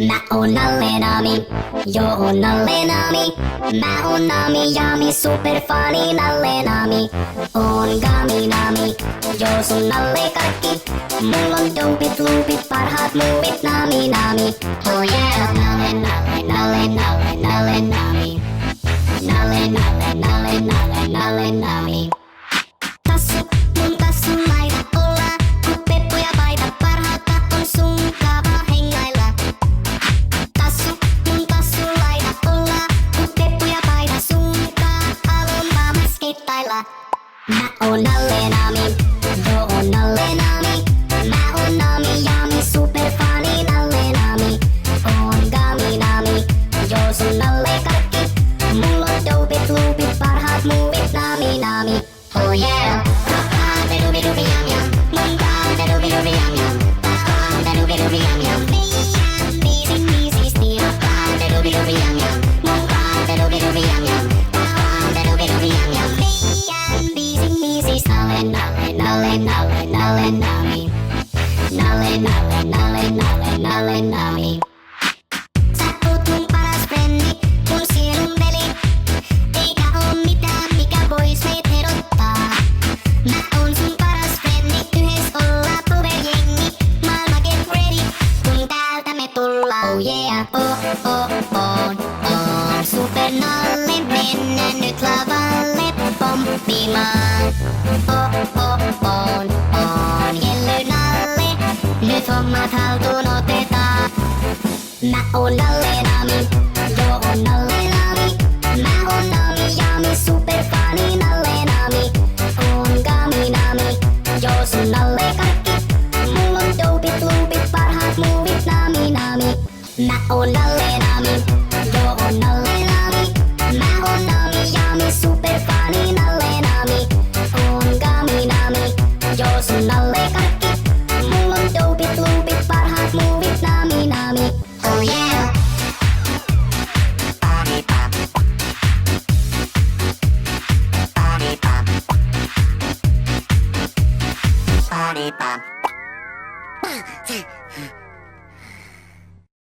Mä oon Nalle Nami, joo oon Nalle Nami. Mä oon Nami Jami, superfani Nalle Nami. Oon Gami Nami, joo sun Nalle kaikki. Mulla on dopit, loopit, parhaat muuvit Nami Nami. Oh yeah, Nalle Nalle Nalle Nalle Nalle Nami. Nalle Nalle Nalle Nalle Nalle Nami. Tassu, mun tassun laita olla, kun Peppo ja paita parhaata on sun kava hengailla. Tassu, mun tassun laita olla, kun Peppo ja paita sun haluun vaan skeittailla. Mä oon Nalle Nami, joo oon Nalle Nami. Mä oon Nami Jami, superfani Nalle Nami. Oon Gami Nami, joo sun Nalle kaikki. Mulla on dopit, loopit, parhaat muuvit Nami Nami. Oh yeah. Nalle Nami. Nalle Nalle Nalle Nalle Nalle Nami. Sä oot mun paras frendi, mun sielun veli. Eikä oo mitään, mikä vois meit erottaa. Mä oon sun paras frendi, yhdessä ollaan powerjengi. Maailma get ready, kun täältä me tullaan. Oh yeah, on Super Nalle, mennään nyt lavalle pomppimaan. On Jelly Nalle, nyt hommat haltuun otetaan. Mä oon Nalle Nami, joo oon Nalle Nami. Mä oon Nami Jami, superfani Nalle Nami. Oon Gami Nami, joo sun Nalle kaikki. Mulla on dopit, loopit, parhaat muuvit Nami Nami. Mä oon Nalle Nami, joo oon Nalle Nami. Mä oon Nami Jami, superfani Nalle Nami. Oon Gami Nami, joo sun Nalle kaikki. Mulla on dopit, loopit, parhaat muuvit Nami Nami. Oh yeah. Body pop.